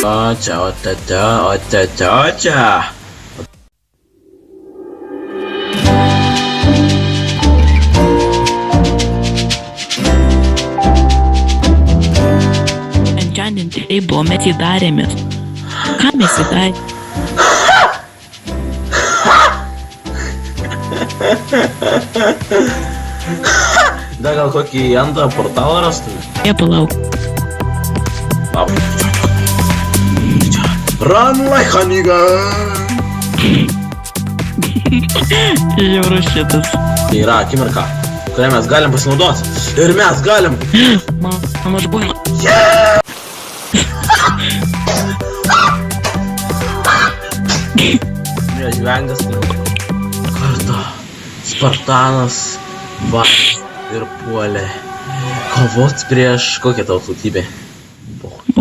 Čia. Šiandien tikrai buvo, mes jį darėmės. Ką mes jį darėmės? Da gal kokį antrą portalą rastume? Jie palauk. Run like a nigga! Žiaurus šitas. Tai yra akimirka, kurią mes galim pasinaudoti. Ir mes galim. Man aš būna. Žvengas kartą Spartanas varė ir puolė kovot prieš kokią tavo tautybę.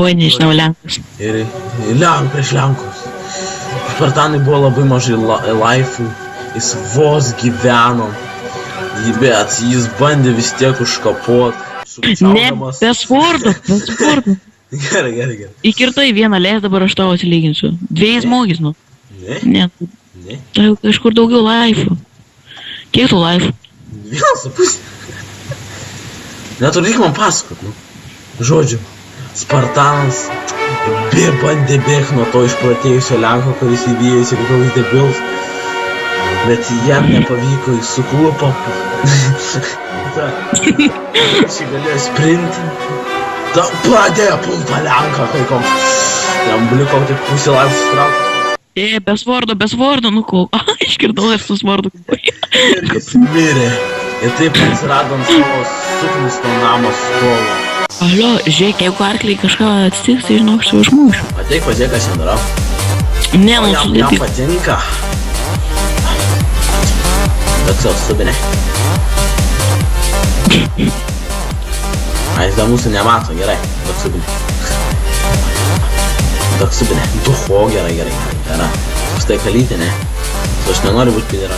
Oi, nežinau, Lenkus. Ir prieš Lenkus. Spartanai buvo labai mažai laifų, jis vos gyveno, bet jis bandė vis tiek užkapot, sukčiaudamas. Ne, be sporto. Gerai. Įkirtai vieną leis, dabar aš tau atsilyginsiu. 2 smūgis, nu. Ne. Tai kažkur daugiau laifų. Kiek tų laifų? 1,5. Neturėk man pasakot, nu. Žodžiu, Spartanas bandė bėgti nuo to išprotėjusio Lenko, kuris įvijęs ir koks debils. Bet jam nepavyko, jis suklupo. Jis galėjo sprinti. Pradėjo pultą Lenką, kai koks. Jam liko tik pusė laifų sutraukti. Be svardo, nu kol. Iškirdau ir su svardu. Ir jis mirė. Ir taip atsirado ant savo suknisto namo stovo. Alio, žiūrėk, jeigu arkliai kažką atsitiks, tai žinau, aš savo užmušiu. Ateik pažiūrėk, kas jam darau. Ne, man Jam patinka. Toks jau subinė. Jis dar mūsų nemato, gerai. Toks subinė. Duho, gerai. Gerai. Štai kalytė, ne? Aš nenoriu būti pidera.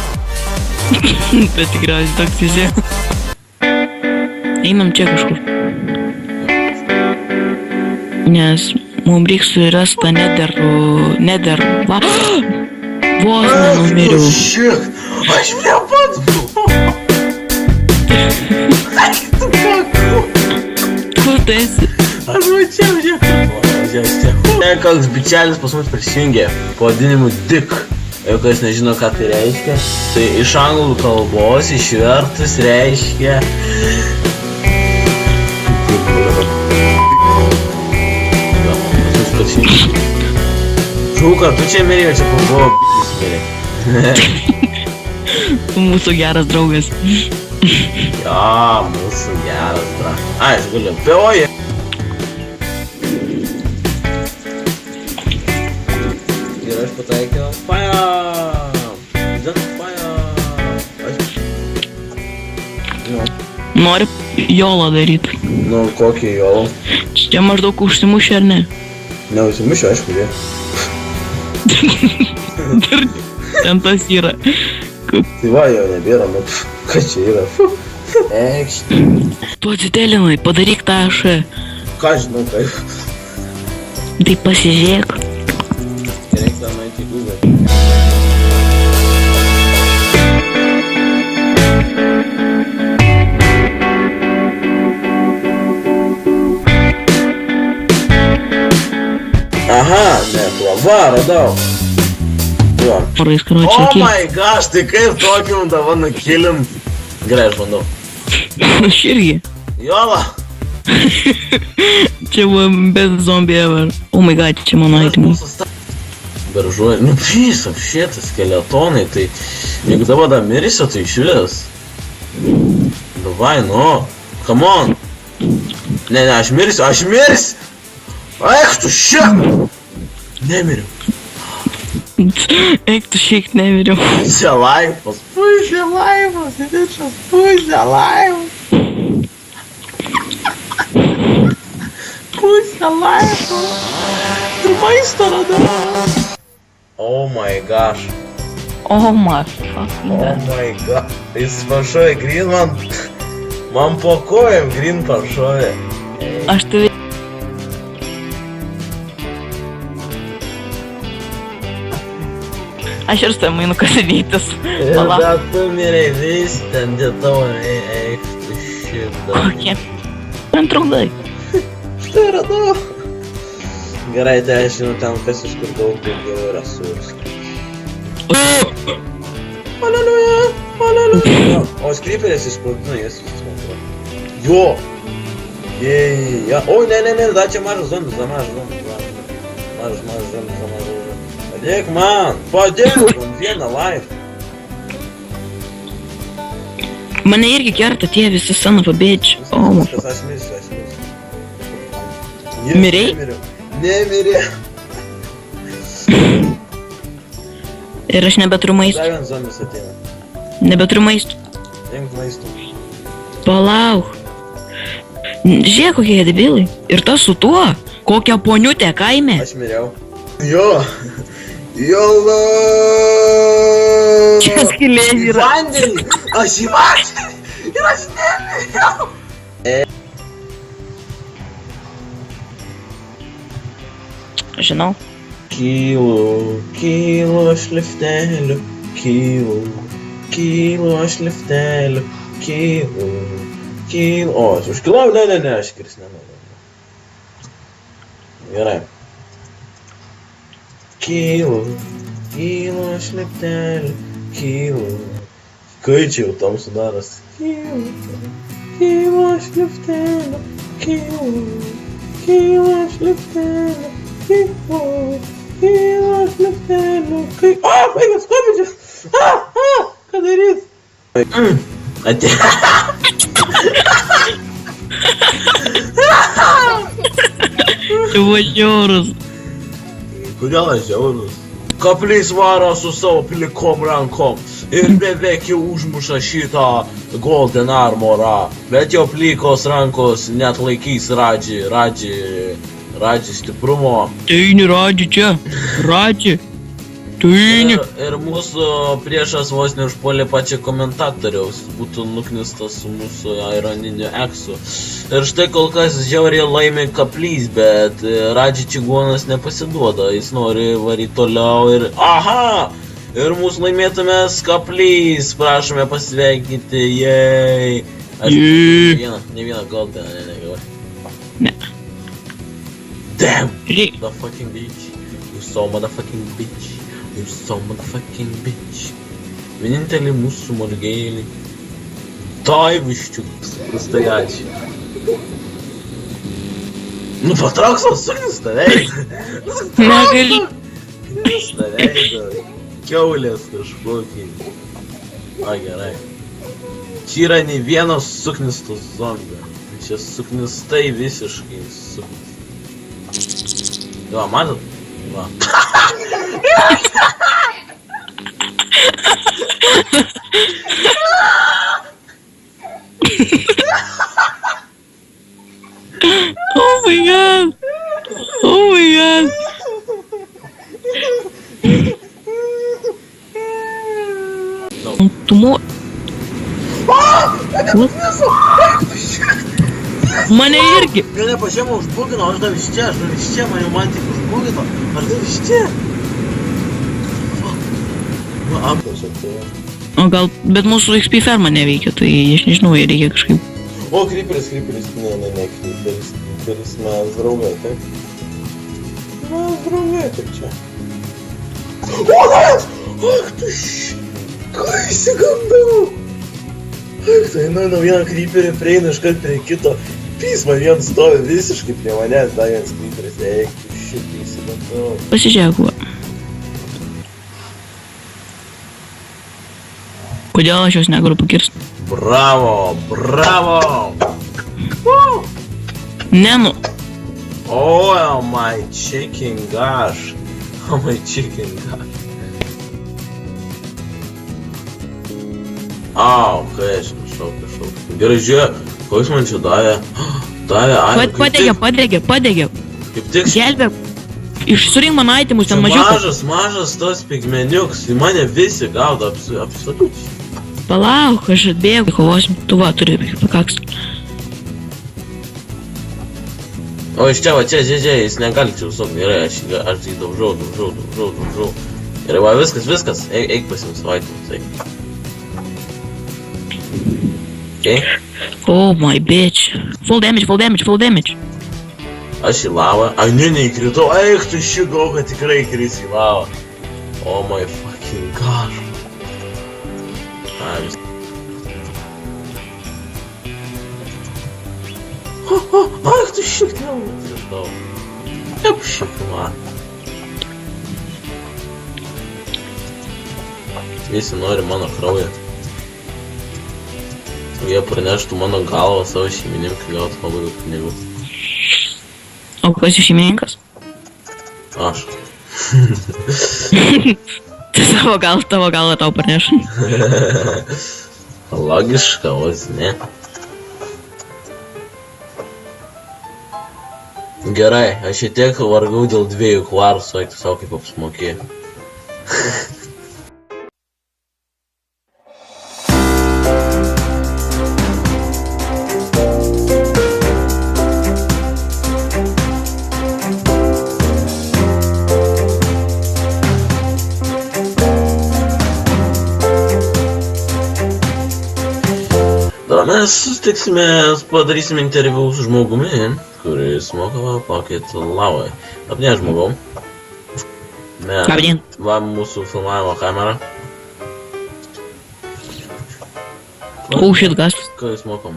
Bet tikriausiai toks įsė. Einam čia kažkur. Nes mums reiks surast tą nether. Va! Vos nenumiriau. Shit! Aš prie pats buvau! Kur tu esi? Aš važiavau čia. Koks bičelis pas mus prisijungė pavadinimu Dick. Jeigu kas nežino, ką tai reiškia, tai iš anglų kalbos išvertus reiškia... Žuka, tu čia mirė, čia buvo b***is mirė. Mūsų geras draugas. Jo, mūsų geras draugas. Ai, aš galiu. Peoja. Ir aš pataikiau. Nori jolą daryti. Nu, kokį jolą? Čia maždaug užsimušė ar ne? Neužsimušė, aišku, jie. Ten tas yra. Tai va, jo nebėra, nu, kas čia yra? Ekšt. Tu atsitelinai, padaryk tą aš. Ką žinau, kaip? Tai pasižiūrėk. Reikia tą nueiti į Google. Aha, ne, tuo, va, radau. Parais, karočią, Oh my gosh, tai kaip tokiam dabar nukilim. Gerai, aš bandau. Aš irgi. Jola. Čia buvo best zombie ever. Oh my god, čia mano itemas. Beržuoja, nu visam šitas skeletonai, tai jeigu dabar dar mirisiu, tai išvis. Davai, nu, come on. Ne, aš mirisiu. Eik tu šiek! Nemiriu. Eik tu šiek nemiriu. Pusė laivos, bičas, pusė laivos. Pusė laivos. Ir maisto radau. Oh my gosh. Oh my fucking god. Oh my god. Jis pašovė green man po kojom green pašovė. Aš tave... Aš ir su tavimi einu kasinėtis. Pala. Bet tu mirei vis ten dėl tavo eik tu šitą. Kokie? Man trukdai. Štai radau. Gerai, tai aš žinau ten, kas iš kur daug daugiau resursų. Aleliuja, aleliuja. O skriperis išspaudino, jis viskas. Jo! Jei, ja. O, ne, da čia mažas zombis, da mažas zombis. Mažas zombis, da mažas zombis. Padėk man, man vieną life. Mane irgi kerta tie visi son of a bitch. Viskas, aš mirsiu. Mirei? Nemirė. Ir aš nebeturiu maisto. Dar vienas zombis ateina. Nebeturiu maisto. Imk maisto. Palauk. Žiūrėk, kokie jie debilai. Ir tas su tuo. Kokia poniutė kaime. Aš miriau. Jo. Jolo. Čia skylė yra. Vandenį. Aš į vandenį. Ir aš nemiriau. Žinau. Kylu aš lifteliu. Kylu aš lifteliu. Kylu. O, aš užkilau? Ne, aš kirs nenoriu. Gerai. Kylu aš lifteliu. Kylu. Kai čia jau tam sudaras. Kylu aš lifteliu. Kylu aš lifteliu. Kylu aš lifteliu. O, baigas kopičias. Ką daryt? Atėjo. Tu buvo žiaurus. Kodėl aš žiaurus? Kaplys varo su savo plikom rankom ir beveik jau užmuša šitą golden armorą. Bet jo plikos rankos net laikys Radži stiprumo. Teini Radži čia. Radži. Teini. Ir mūsų priešas vos neužpuolė pačią komentatoriaus. Būtų nuknistas su mūsų ironiniu eksu. Ir štai kol kas žiauriai laimi Kaplys, bet Radži čigonas nepasiduoda. Jis nori varyti toliau ir... Aha! Ir mūsų laimėtumės Kaplys. Prašome pasveikinti. Jei. Ne vieną goldą, ne. Ne. Damn! The fucking bitch. You so motherfucking bitch. You so motherfucking bitch. Vienintelį mūsų morgėlį. Tai viščiukas. Stojačiai. Nu patrauk savo suknis tavei. Negali. Tavei. Kiaulės kažkokį. O gerai. Čia yra ne vienas suknistas zombio. Čia suknistai visiškai suknistai. Va, matot? Va. Oh my god. Oh my god. No. Tumor. Mane irgi. Mane pažiemą užbugino, aš dar iš čia, man tik užbugino. Ar dar iš čia? Nu, apklausą tai. O gal, bet mūsų XP ferma neveikia, tai aš nežinau, jie reikia kažkaip. O, Creeperis, ne, Creeperis, mes draugai, taip? Mes draugai, taip čia. O, nes! Ak, tu ką įsigandau? Ak, tai, nu vieną Creeperį prieina iškart prie kito. Pys man vien stovi visiškai prie manęs, dar vienas Creeperis, eik, tu šitą įsigandau. Pasižiūrėk, va. Kodėl aš jos negaliu pakirsti? Bravo! Ne, nu. Oh my chicken gosh. Au, kai aš kažkau. Gerai, žiūrėk, ko jis man čia davė? Padegė. Kaip tik... Gelbėk. Surink man aitimus, ten mažiukas. Mažas tas pigmeniuks, į mane visi gaudo absoliučiai. Palauk, aš atbėgu, kovosim, tu va, turi pakaks. O iš čia, va čia, jis negali čia visok, gerai, aš jį daužau. Gerai, va, viskas. Eik pasimisvaitint, tai. Okay? Oh my bitch. Full damage. Aš į lavą. Ai, ne, neįkritau. Eik, tu šigau, kad tikrai įkris į lavą. Oh my fucking god. Ai, vis. Ach, tu šiktiau. Įkritau. Kaip šikima. Visi nori mano kraują. Jie praneštų mano galvą savo šeimininkui, gautų labai daug pinigų. O kas jų šeimininkas? Aš. Tavo galvą tau pranešu. Logiška, vos ne. Gerai, aš šiek tiek vargau dėl 2 kvarcų, eik tu savo kaip apsmokėjai. Mes susitiksime, padarysime interviu su žmogumi, kuris moka pakėti lavai. Labdien, žmogau. Labdien. Va mūsų filmavimo kamera. Oh shit, gas. Ką jūs mokom?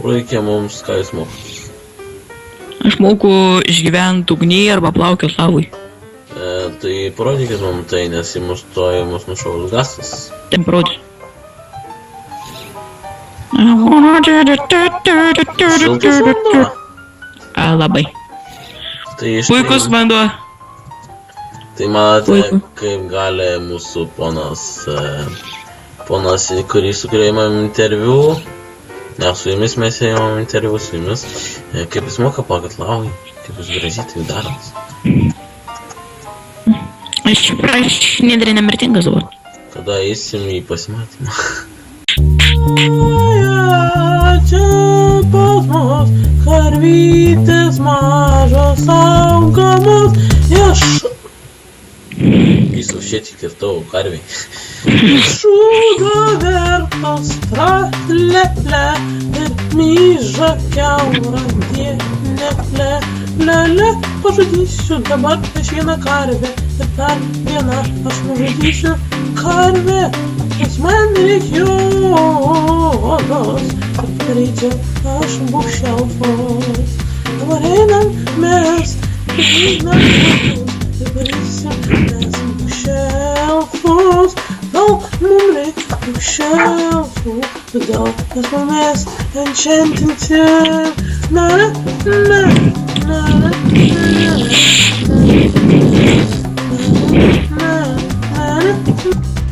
Reikia mums, ką jūs mokom. Aš moku išgyventi ugnyje arba plaukioti lavui. Tai parodykit mums tai, nes į mus nušaus gasas. Ten parodys. Šiltas vanduo. Labai. Tai Puikus vanduo. Tai manote, kaip gali mūsų ponas, su kuriuo įmam interviu, ne, su jumis mes įmam interviu su jumis, kaip jis moka pakėti lavai, kaip jūs gražiai tai darot. Aš nedrė nemirtingas dabar. Kada eisim į pasimatymą? Čia pas mus karvytės mažos augamos. Visų šiek tiek ir tavo karviai. Šūdo vertos tralele ir myža kiaurą dienelę. Lele, pažudysiu dabar aš vieną karvę ir dar vieną aš nužudysiu karvę. Nes man reikia odos, kad reikia aš būkščiaufos. Dabar einam mes, einam mes būkščiaufos. Daug mum reikia būkščiaufų, todėl mes mumės enchantinti.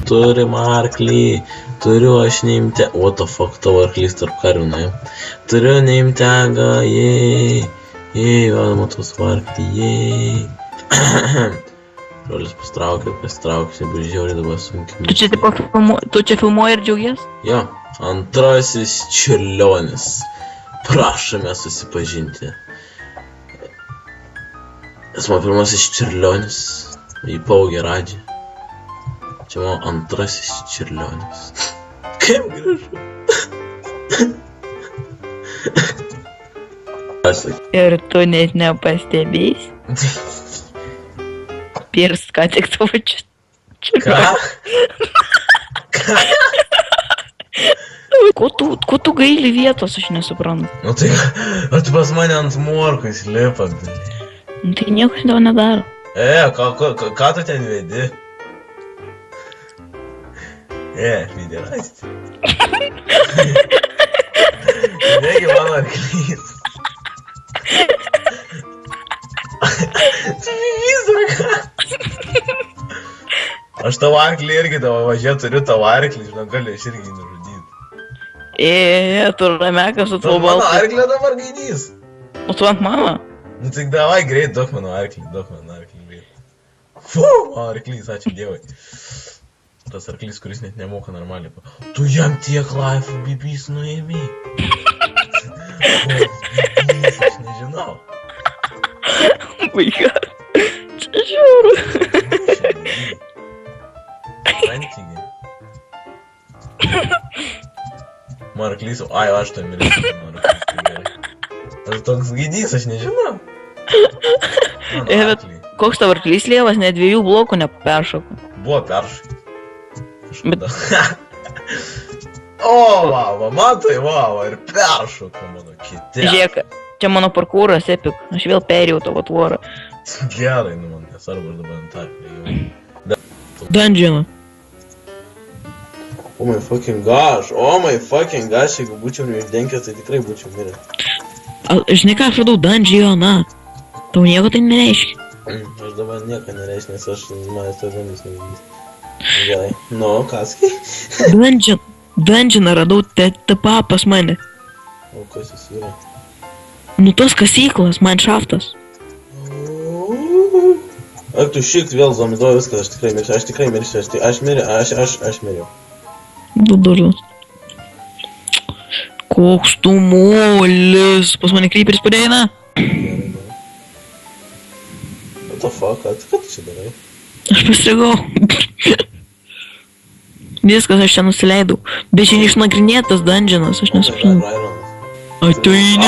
Turim arklį, turiu aš neimte... What the fuck, tavo arklys tarp karvių nuėjo. Turiu neimtegą, jei, vadama tos arklį, jei. Rolis pasitraukė, bus žiauriai dabar sunkiai. Tu čia filmuoji ir džiaugies? Jo, antrasis Čiurlionis. Prašome susipažinti. Jis man pirmasis Čiurlionis, į Paugę Radžį. Čia mano antrasis Čiurlionis. Kaip gražu. Ir tu net nepastebėsi? Pirs, ką tik tavo Čiurlionis. Ką? Ko tu gaili vietos, aš nesuprantu. Nu tai, tu pas mane ant morkos lipa, blė. Tai niekas tavo nedaro. Ką tu ten vedi? Vedi rasti. Negi mano arklys. Tu visą ką? Aš tavo arklį irgi tavo važiuoju, turiu tavo arklį, žinau, galiu aš irgi nužudyti. Tu ramekas su tavo balsu. Mano arklį dabar gaidys. O tu ant mano? Nu tik davai greit, duok mano arklį greit. Fu, mano arklys, ačiū Dievui. Tas arklys, kuris net nemoka normaliai. Tu jam tiek laifų bibys nuėmė. Bibys, aš nežinau. Oh my god. Čia žiauru. antygiai. Marklys, ai, aš tai mirėsiu, Marklys, tai gerai. Aš toks gaidys, aš nežinau. Bet koks tavo arklys lievas, net 2 blokų neperšoko. Buvo peršokai. Kažkada. O, va, matai, va, ir peršoko mano kiti. Žiūrėk, čia mano parkūras, epik. Aš vėl perėjau tavo tvorą. Gerai, nu man nesvarbu, aš dabar ant arklį jau. Dungeoną. Oh my fucking gosh, jeigu būčiau neišdenkęs, tai tikrai būčiau miręs. Žinai ką, aš radau dungeoną. Tau nieko tai nereiškia. Aš dabar nieko nereiškia, nes aš manęs to žodis nevykdys. Gerai, nu, kaskai? Dungeoną radau TPA pas mane. O kas jis yra? Nu tos kasyklas, manšaftas. Ak, tu šik vėl zombizuoju viską, aš tikrai mirsiu, aš miriau. Du durlas. Koks tu molis, pas mane kryperis padėjina. Gerai. What the fuck, ką tu čia darai? Aš pastrigau. Viskas, aš čia nusileidau. Bet čia neišnagrinėtas dungeonas, aš nesuprantu. Ateini.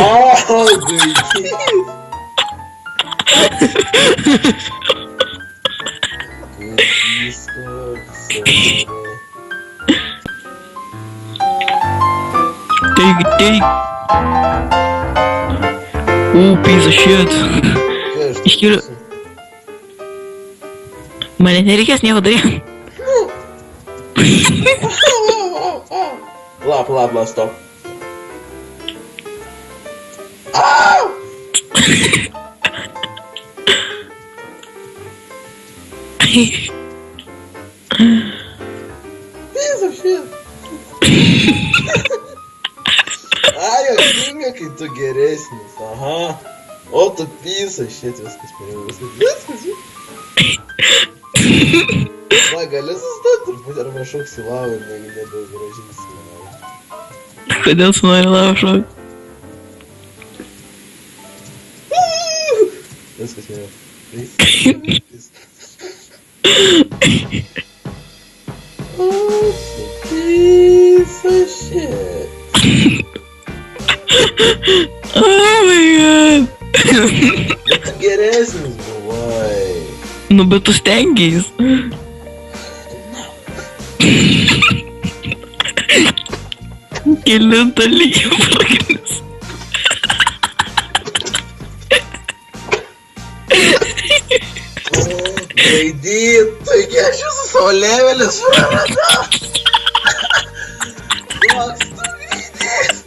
Take. Piece of shit. Iškeliu. Man nereikės nieko daryti. Bla, stop. Piece of shit. Ai, juokinga, kai tu geresnis, aha. O tu piece of shit, viskas. Na, gali sustoti truputį arba šoksi lavą ir nedaug gražinsi lavą. Kodėl tu nori lavą šokti? Viskas mėgiau. Oh, piece of shit. Oh my god. Tu geresnis buvai. Nu, bet tu stengiais. Kelintą lygį prakinis. Gaidyt, taigi aš jūsų savo levelis praradau. Koks tu gaidys.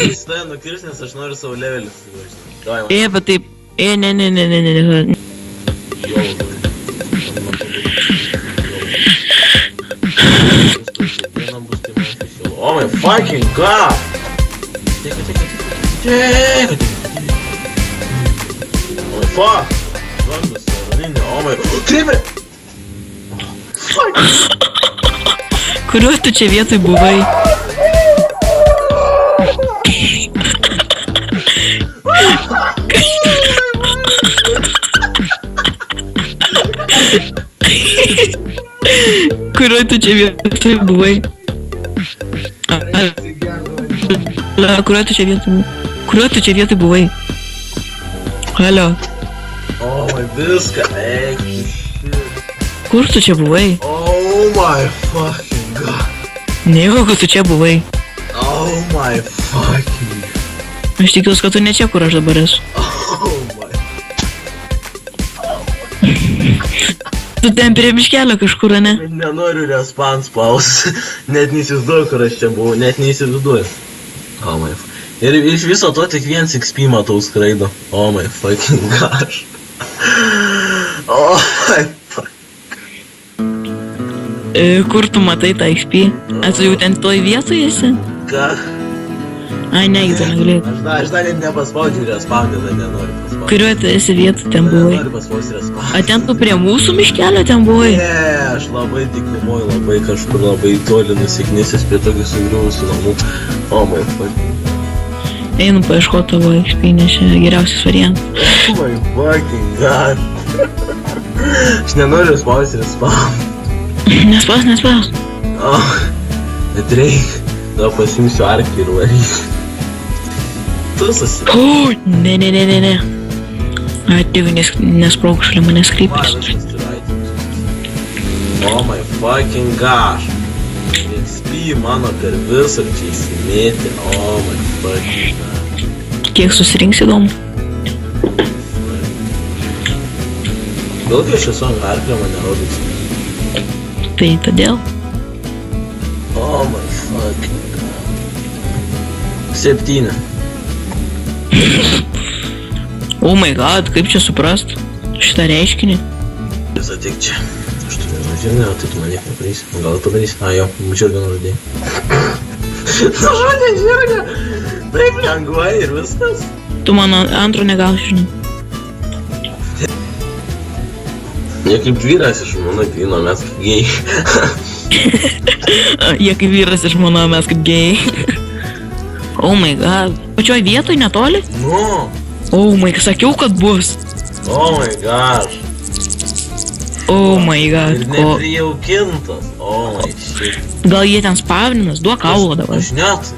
Jis tai nukirs, nes aš noriu savo levelis suvažinti. Bet taip, ne. Oh my fucking god! Take. Oh my fuck! Oh my... Creeper! Fuck! Kuriuo tu čia vietoj buvai? Kuriuo tu čia vietoj buvai? Kuriuo tu čia vietoj buvai? Halio. Oh my viską, eik tu shit. Kur tu čia buvai? Oh my fucking god. Nejau, kad tu čia buvai. Oh my fucking... Aš tikiuosi, kad tu ne čia, kur aš dabar esu. Oh my... Tu ten prie miškelio kažkur, ne? Nenoriu respawn spaus. Net neįsivaizduoju, kur aš čia buvau. Net neįsivaizduoju. Oh my... Ir iš viso to tik 1 XP matau skraido. Oh my fucking gosh. Oh my fuck. Kur tu matai tą XP? Ar tu jau ten toj vietoj esi? Ką? Ai, ne, tu negalėjai. Aš dar net nepaspaudžiu respawn, tada nenoriu paspaudžiu. Kuriuo tu esi vietoj ten buvai? Nenoriu paspaudžiu respawn. A ten tu prie mūsų miškelio ten buvai? Ne, aš labai dykumoju, labai kažkur labai toli nusiknisęs prie tokių sugriuvusių namų. Oh my fucking... Einu paieškoti tavo XP, nes čia geriausias variantas. Oh my fucking god. Aš nenoriu spausti ir spaust. Nespaus. O, bet reik. Dabar pasimsiu arklį ir varyk. Tu susi... O, ne. Atėvi, nesprauk šalia manęs kryptis. Oh my fucking gosh. XP mano per visur čia įsimėti. Oh my fucking gosh. Kiek susirinks įdomu? Gal kai aš esu ant arklio, man nerodys. Tai todėl. Oh my fucking god. 7. Oh my god, kaip čia suprast šitą reiškinį? Jūs atik čia. Aš turiu žodžią, o tai tu man nieko nepadarysi. Gal padarysi? A, jo, žirgą nužudėjai. Nužudė žirgą! Taip lengvai ir viskas. Tu mano antro negausi, žinai. Jie kaip vyras iš mano grino, mes kaip gėjai. Jie kaip vyras iš mano, mes kaip gėjai. Oh my god. Pačioj vietoj netoli? Nu. Oh my god, sakiau, kad bus. Oh my gosh. Oh my god. Ir neprijaukintas. Oh my shit. Gal jie ten spavninas, duok kaulą dabar. Aš net.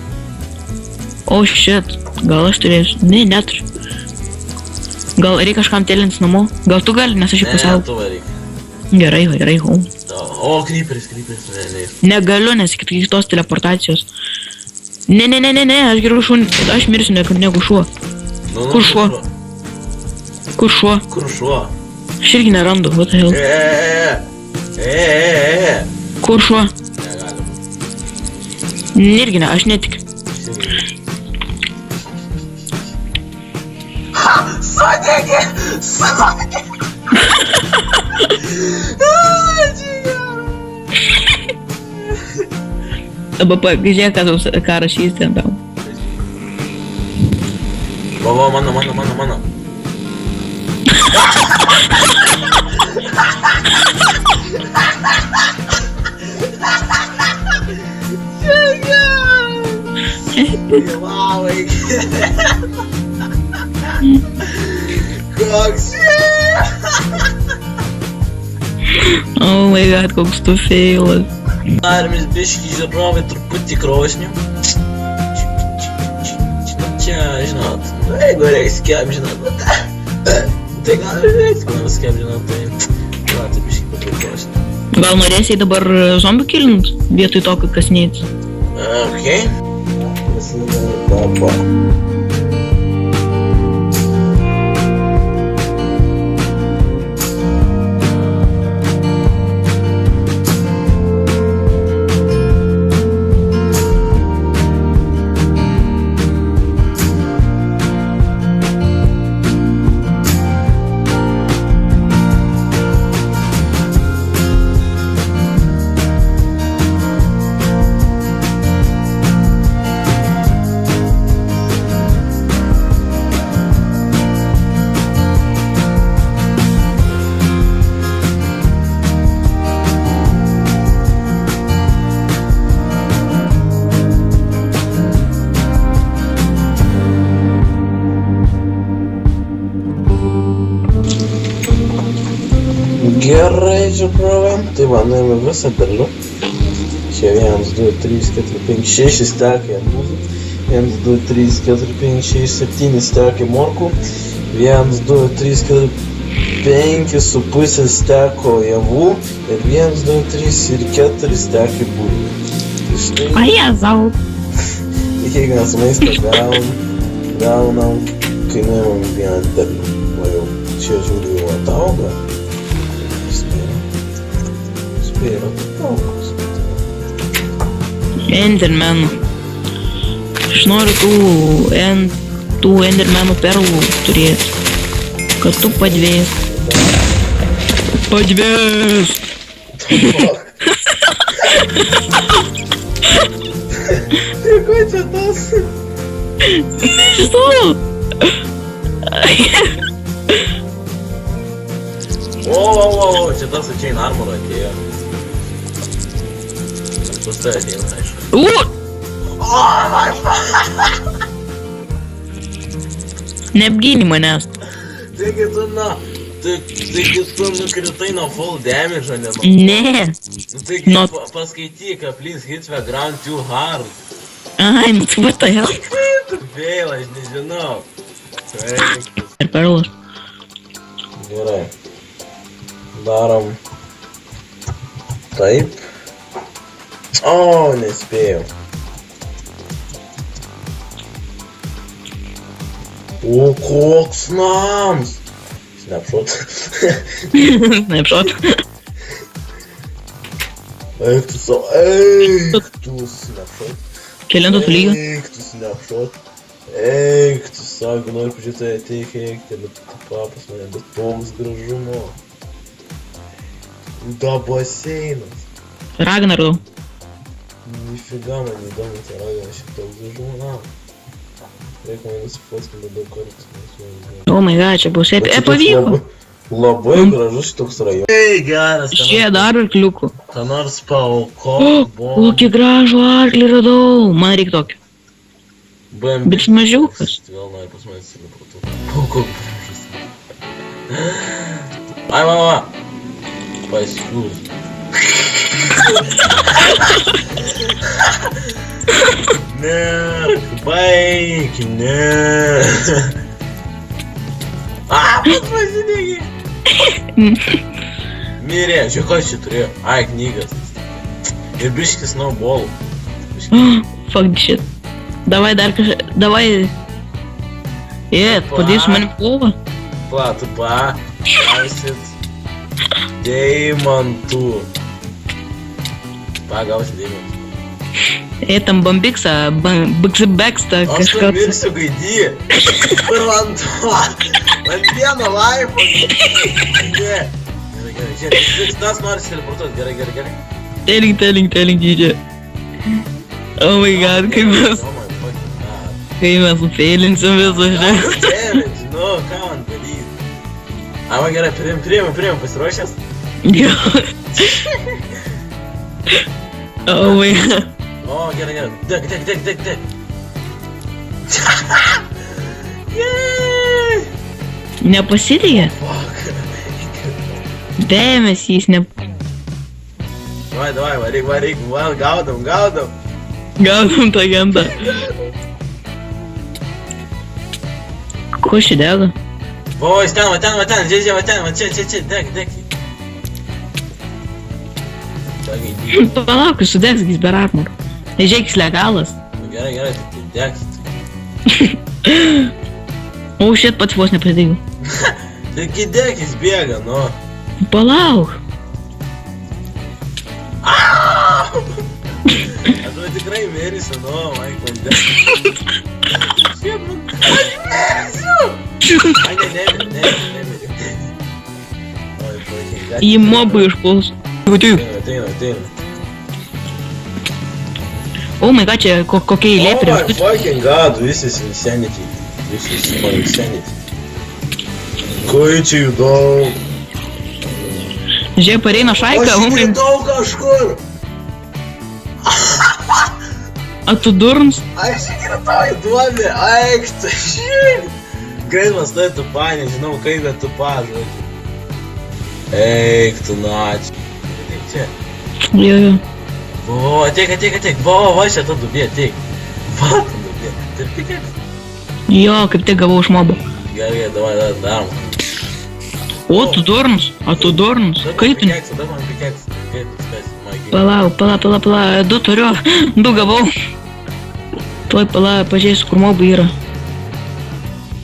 Oh shit. Gal aš turėsiu. Ne, neturiu. Gal reikia kažkam telins namo? Gal tu gali, nes aš jį pasau. Ne, tu varyk. Gerai, home. O, kryperis, ne. Negaliu, nes iki kitos teleportacijos. Ne, aš geriau šunį, aš mirsiu negu šuo. Kur šuo? Kur šuo? Kur šuo? Aš irgi nerandu, what the hell. Kur šuo? Negalim. Irgi ne, aš netikiu. Sudegė! Dabar pažiūrėk, ką rašys ten tau. Va, mano. Vau, koks Oh my god, koks tu feilas. Armis biškį žiūrovai truputį krosnių. Čia, žinot, jeigu reiks kem, žinot, tai gal reiks nors kem, žinot, tai biškį patrukosnių. Gal norėsiai dabar zombių kilint vietoj to, kad kasnėti? Okei. Papa. Gerai, žiūrovai, tai va, nuėjome visą derlių. Čia 1, 2, 3, 4, 5, 6 stekai arbūzų. 1, 2, 3, 4, 5, 6, 7 stekai morkų. 1, 2, 3, 4, 5 su pusė steko javų. Ir 1, 2, 3 ir 4 stekai bulvių. Tai štai... Pajėzau. Kiekvienas maistą gaunam, kai nuėjom vieną derlių. O jau čia žiūriu jau atauga. Spėra ataugus. Endermenų. Aš noriu tų endermenų perlų turėti. Kad tu padvės. Padvės! Tai ko čia tas? Nežinau! O, čia tas Chain Armor atėjo. Pas tai ateina, aišku. Neapgyni manęs. Taigi tu, na, Taigi tu nukritai nuo full damage, ne nuo... Ne. Taigi paskaityk, please hit the ground too hard. Ai, nu tu what the hell. Kaip tu fail, aš nežinau. Ir perlas. Gerai. Darom. Taip. O, nespėjau. O, koks nams. Snapshot. Snapshot. Eik tu savo, eik tu snapshot. Kelintas lygas. Eik tu snapshot. Eik tu savo, noriu pažiūrėti, ateik, eik, bet tu papas mane, bet toks gražumo. Da baseinas. Ragnarų. Nifiga man įdomu, tai Ragnaras šitoks gražumo, na. Reikia man nusifotkint daug kartų. Oh my god, čia bus pavyko. Labai gražus šitoks rajonas. Ei, geras. Čia dar arkliukų. Ką nors pauko. Kokį gražų arklį radau. Man reikia tokio. Bet mažiukas. Vėl nori pas mane atsilipratu. Pauko gražus. Ai, va. Pasiūs. Ne, baik, ne. Pats pasidėgi. Mirė, žiūrėk, ką čia turėjo. Ai, knygas. Ir biškis snowball. Fuck shit. Davai dar kažką, davai. Padėsiu manim plovą. Tu gausit deimantų. Gausit deimantų. Tam bambiksą, biksa Aš kažką. tu mirsiu gaidy. Ir man vieno laifo. Ne. Gerai, žiūrėk, tas nori teleportuoti. Gerai. Telling, dydžia. Oh my god, kaip mes nufeilinsim visus čia. Nu, ką man daryti? Ai, man gerai, priėmė, pasiruošęs? Jo. Oh my god. O, gerai. Deg. Nepasitikė? Dėmesys, Davai, varyk, gaudom. Gaudom tą gentą. Ko ši dega? O, jis ten, žiūrėk, čia, deg. Palauk, jis sudegs, jis be armor. Žiūrėk, jis legalas. Gerai, tai degsit. O, shit, pats vos nepasidėjau. Taigi deg, jis bėga, nu. Palauk. Tu tikrai mirsi, nu, man deg. Šiaip, aš mirsiu! Ai, nemiriu. Oi, puikiai. Jį mobą išpuls. Ateina. Oh my god, čia kokia eilė Oh prieš. my fucking god, this is insanity. This is my insanity. Kai čia judau? Žiūrėk, pareina šaika, Aš judau kažkur! A tu durns? Aš judau į duobę, aik, tai žiūrėk! Gaimas tai tu pa, nežinau kaip, bet tu pa, žodžiu. Eik, tu načiai. Čia. Jo. O, ateik. Va, čia ta dubė, ateik. Va, ta dubė. Tai pikėks. Jo, kaip tik gavau iš mobo. Gerai, davai, darom. O, tu durns? Kaip tu? Dabar man pikėks. Kaip tu spėsi, Magi? Pala, 2 turiu. 2 gavau. Tuoj pažiūrėsiu, kur mobai yra.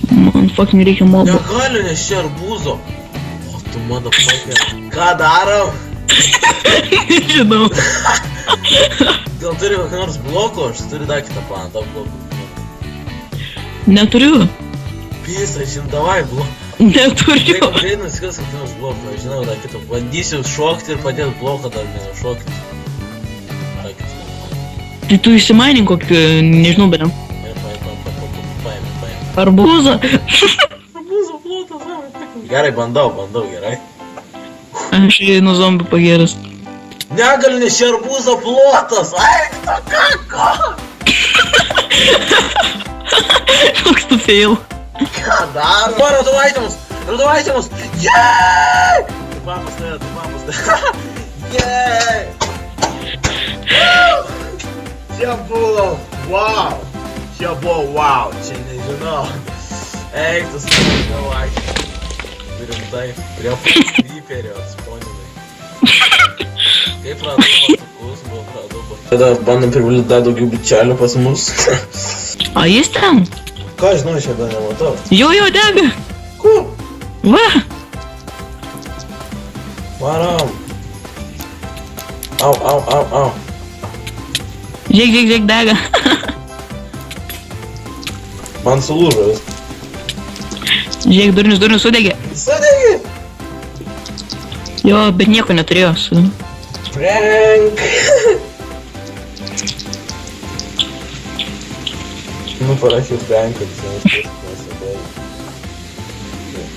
Man fucking reikia mobo. Negaliu, nes čia arbūzo. O, tu motherfucker. Ką darom? Žinau. Gal turi kokį nors blokų, aš turiu dar kitą planą, tą blokų. Neturiu. Pisa, davai blokų. Neturiu. Jeigu greit nusikals kokį nors bloką, aš žinau dar kitą. Bandysiu šokti ir padėti bloką dar mėnų šokti. Tai tu išsimainink kokį, nežinau, bet. Paėmė. Arbūzą. Arbūzo plotas, gerai, bandau, gerai. Aš einu zombių pagėręs. Negaliu, nes čia arbūzo plotas, aik, tu kako! Koks tu fail. Ką daro? Duodu itemus! Ну давайте нас. Yeee! Два постоят. Yeee! Čia buvo wow! Čia buvo wow! Čia nežinau. Eik, tas davai. Rimtai. Prie creeperio atsponinai. Kaip radau batukus, buvo radau batukus. Tada bandom privilti dar daugiau bičelių pas mus. A jis ten? Ką žinau, aš dar nematau. Jo, dega. Kur? Va. Varom. Au. Žiūrėk, dega. Man sulūžo vis. Žiūrėk, durnius sudegė. Sudegė? Jo, bet nieko neturėjo su. Prank. Nu, parašiau prank, kad jis nesudegė.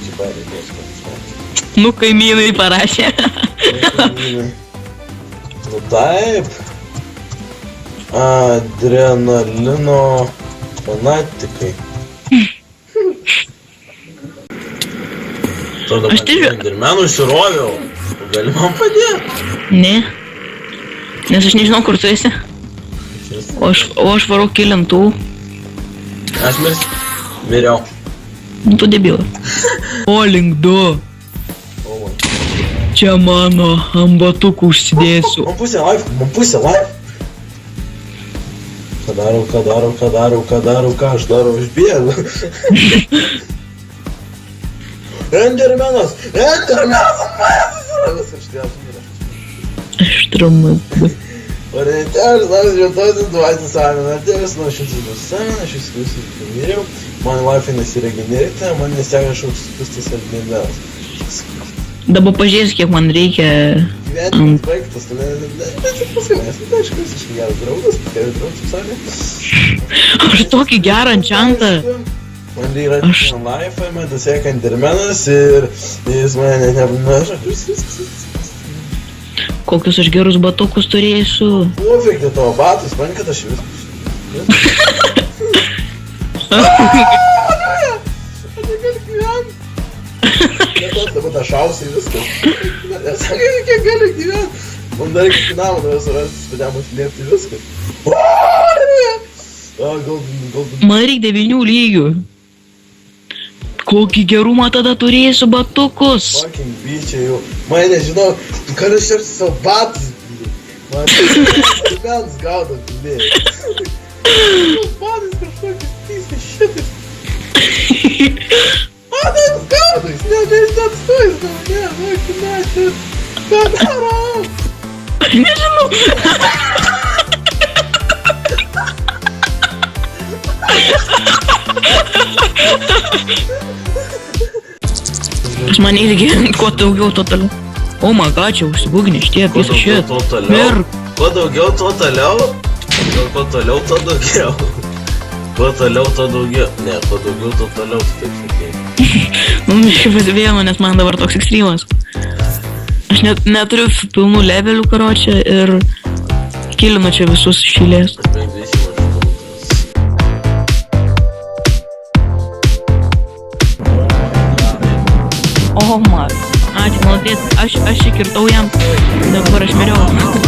Čia pareigės, kad Nu, kaimynai parašė. Nu taip. Adrenalino fanatikai. Tada Aš tai- endermenų išsiroviau. Gali man padėti? Ne. Nes aš nežinau, kur tu esi. O aš varau kilintų. Aš miriau. Nu, tu debilai. O, link 2. Čia mano ambatukų užsidėsiu. Man pusė life. Ką darau, ką aš darau, aš bėgu. Endermenas! Aštrumas. Orientelis, aš žiūrėtotis, dvasis savin, atėjus, nuo šis savin, aš įsiklausiu, miriau, man life nesiregenerita, man neseka kažkoks pustas endermenas. Dabar pažiūrėsiu, kiek man reikia. Gyvenimas baigtas, tu nepaskavęs, tai aišku, visiškai geras draugas, kaip sakė. Aš tokį gerą enchantą. Man yra life, man tas seka endermenas ir jis mane net neapnaža. Kokius aš gerus batukus turėsiu. Pofik, dėl tavo batus, man kad aš viskas. Aš negaliu gyventi. Netos dabar tą šausiai viskas. Nesakai, kiek galiu gyventi. Man dar iki namą tavęs surasti, spėdėm atliepti viskas. Golden. Man reikia 9 lygių. Kokį gerumą tada turėsiu batukus. Fucking bičiai jau. Man nežinau, tu ką aš šersi savo batus. Man bens gaudo, ne. Batus kažkokius pysai šitais. Batus gaudo, jis neatstuojas, ne. Ką darau? Nežinau. Pas mane irgi, kuo daugiau to toliau. O my god, čia užsibūgnė šitie, visą šitą. Kuo daugiau, to toliau. Kuo toliau, to daugiau. Kuo toliau, to daugiau. Ne, kuo daugiau, to toliau, tu taip sakėjai. Nu, šiaip pasivėjau, nes man dabar toks ekstrymas. Aš neturiu pilnų levelių, karočią, ir kilinu čia visus šilės. O, man. Ačiū, maladėt, aš įkirtau jam, dabar aš miriau.